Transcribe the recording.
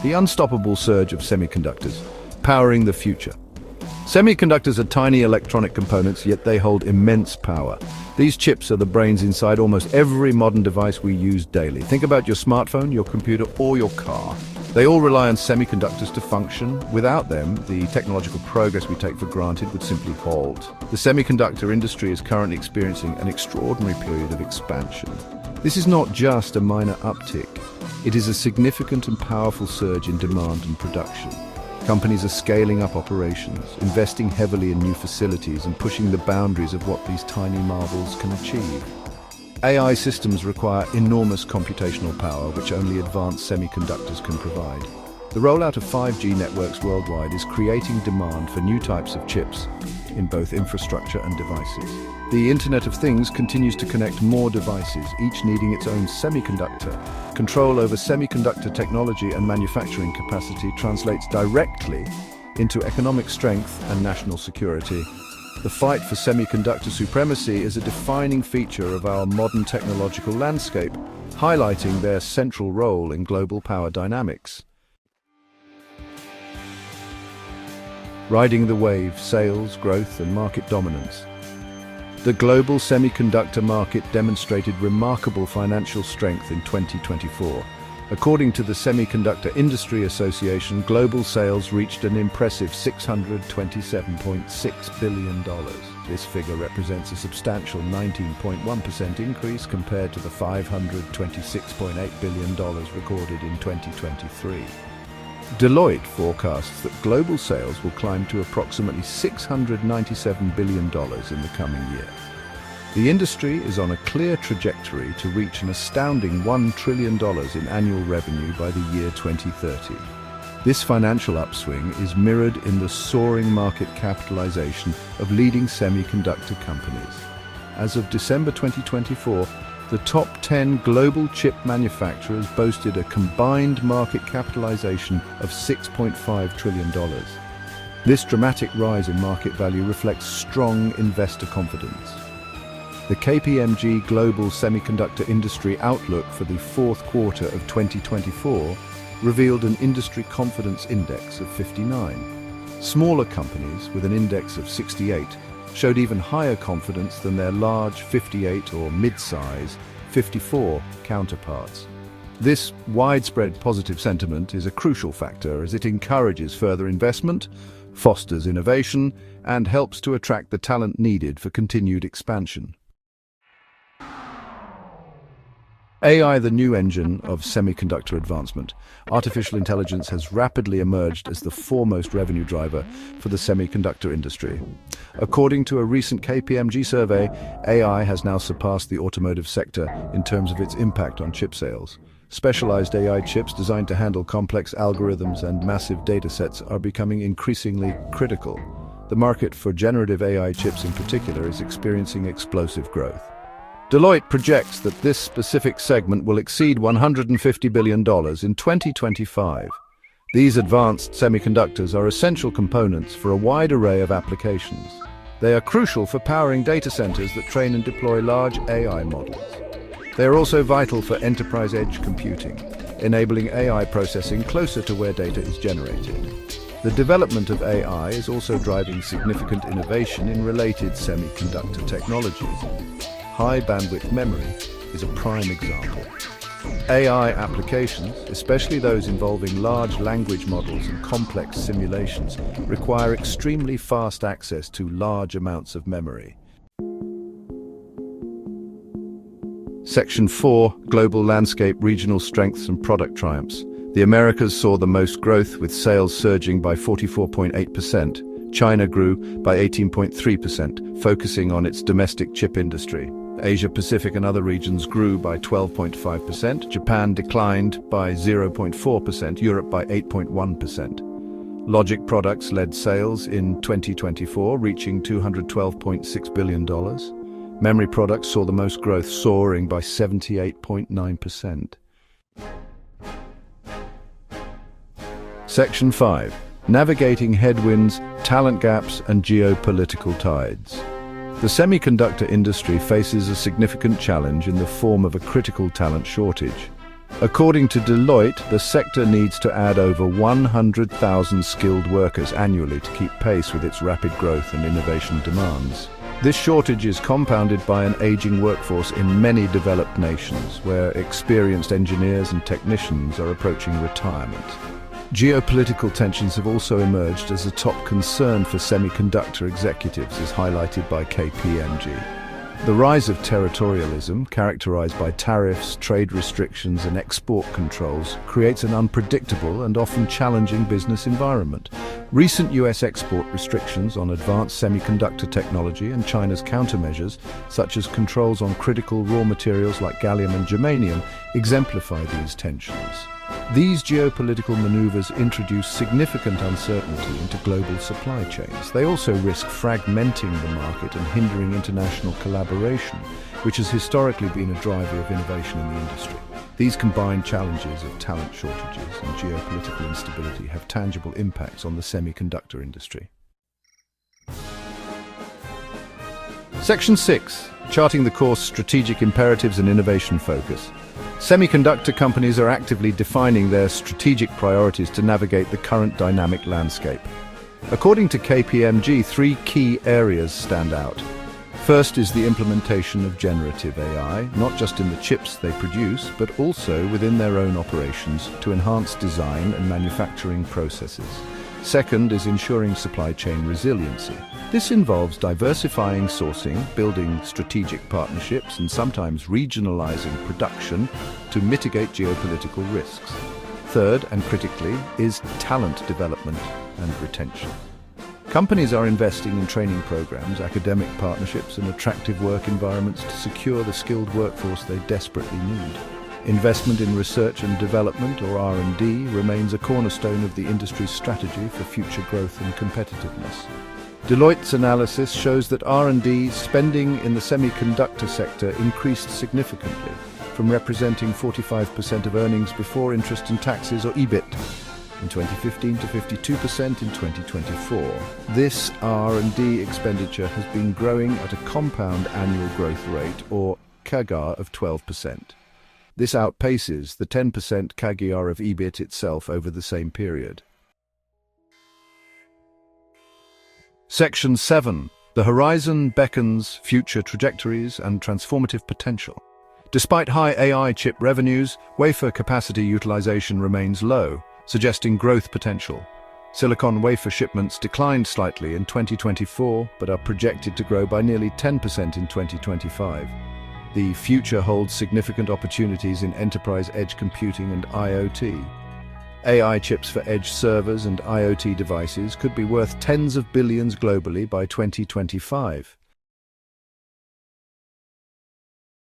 The unstoppable surge of semiconductors, powering the future. Semiconductors are tiny electronic components, yet they hold immense power. These chips are the brains inside almost every modern device we use daily. Think about your smartphone, your computer, or your car. They all rely on semiconductors to function. Without them, the technological progress we take for granted would simply halt. The semiconductor industry is currently experiencing an extraordinary period of expansion. This is not just a minor uptick. It is a significant and powerful surge in demand and production. Companies are scaling up operations, investing heavily in new facilities and pushing the boundaries of what these tiny marvels can achieve. AI systems require enormous computational power, which only advanced semiconductors can provide. The rollout of 5G networks worldwide is creating demand for new types of chips in both infrastructure and devices. The Internet of Things continues to connect more devices, each needing its own semiconductor. Control over semiconductor technology and manufacturing capacity translates directly into economic strength and national security. The fight for semiconductor supremacy is a defining feature of our modern technological landscape, highlighting their central role in global power dynamics. Riding the wave, sales, growth, and market dominance. The global semiconductor market demonstrated remarkable financial strength in 2024. According to the Semiconductor Industry Association, global sales reached an impressive $627.6 billion. This figure represents a substantial 19.1% increase compared to the $526.8 billion recorded in 2023. Deloitte forecasts that global sales will climb to approximately $697 billion in the coming year. The industry is on a clear trajectory to reach an astounding $1 trillion in annual revenue by the year 2030. This financial upswing is mirrored in the soaring market capitalization of leading semiconductor companies. As of December 2024, the top 10 global chip manufacturers boasted a combined market capitalization of $6.5 trillion. This dramatic rise in market value reflects strong investor confidence. The KPMG Global Semiconductor Industry Outlook for the fourth quarter of 2024 revealed an industry confidence index of 59. Smaller companies with an index of 68 showed even higher confidence than their large 58 or mid-size 54 counterparts. This widespread positive sentiment is a crucial factor as it encourages further investment, fosters innovation, and helps to attract the talent needed for continued expansion. AI, the new engine of semiconductor advancement. Artificial intelligence has rapidly emerged as the foremost revenue driver for the semiconductor industry. According to a recent KPMG survey, AI has now surpassed the automotive sector in terms of its impact on chip sales. Specialized AI chips designed to handle complex algorithms and massive data sets are becoming increasingly critical. The market for generative AI chips in particular is experiencing explosive growth. Deloitte projects that this specific segment will exceed $150 billion in 2025. These advanced semiconductors are essential components for a wide array of applications. They are crucial for powering data centers that train and deploy large AI models. They are also vital for enterprise edge computing, enabling AI processing closer to where data is generated. The development of AI is also driving significant innovation in related semiconductor technologies. High-bandwidth memory is a prime example. AI applications, especially those involving large language models and complex simulations, require extremely fast access to large amounts of memory. Section 4, Global Landscape, Regional Strengths and Product Triumphs. The Americas saw the most growth, with sales surging by 44.8%. China grew by 18.3%, focusing on its domestic chip industry. Asia-Pacific and other regions grew by 12.5%, Japan declined by 0.4%, Europe by 8.1%. Logic products led sales in 2024, reaching $212.6 billion. Memory products saw the most growth, soaring by 78.9%. Section 5. Navigating headwinds, talent gaps, and geopolitical tides. The semiconductor industry faces a significant challenge in the form of a critical talent shortage. According to Deloitte, the sector needs to add over 100,000 skilled workers annually to keep pace with its rapid growth and innovation demands. This shortage is compounded by an aging workforce in many developed nations, where experienced engineers and technicians are approaching retirement. Geopolitical tensions have also emerged as a top concern for semiconductor executives, as highlighted by KPMG. The rise of territorialism, characterized by tariffs, trade restrictions, and export controls, creates an unpredictable and often challenging business environment. Recent US export restrictions on advanced semiconductor technology and China's countermeasures, such as controls on critical raw materials like gallium and germanium, exemplify these tensions. These geopolitical maneuvers introduce significant uncertainty into global supply chains. They also risk fragmenting the market and hindering international collaboration, which has historically been a driver of innovation in the industry. These combined challenges of talent shortages and geopolitical instability have tangible impacts on the semiconductor industry. Section 6. Charting the course, strategic imperatives and innovation focus. Semiconductor companies are actively defining their strategic priorities to navigate the current dynamic landscape. According to KPMG, three key areas stand out. First is the implementation of generative AI, not just in the chips they produce, but also within their own operations to enhance design and manufacturing processes. Second is ensuring supply chain resiliency. This involves diversifying sourcing, building strategic partnerships, and sometimes regionalizing production to mitigate geopolitical risks. Third, and critically, is talent development and retention. Companies are investing in training programs, academic partnerships, and attractive work environments to secure the skilled workforce they desperately need. Investment in research and development, or R&D, remains a cornerstone of the industry's strategy for future growth and competitiveness. Deloitte's analysis shows that R&D spending in the semiconductor sector increased significantly, from representing 45% of earnings before interest and taxes, or EBIT, in 2015 to 52% in 2024. This R&D expenditure has been growing at a compound annual growth rate, or CAGR, of 12%. This outpaces the 10% CAGR of EBIT itself over the same period. Section 7. The horizon beckons future trajectories and transformative potential. Despite high AI chip revenues, wafer capacity utilization remains low, suggesting growth potential. Silicon wafer shipments declined slightly in 2024, but are projected to grow by nearly 10% in 2025. The future holds significant opportunities in enterprise edge computing and IoT. AI chips for edge servers and IoT devices could be worth tens of billions globally by 2025.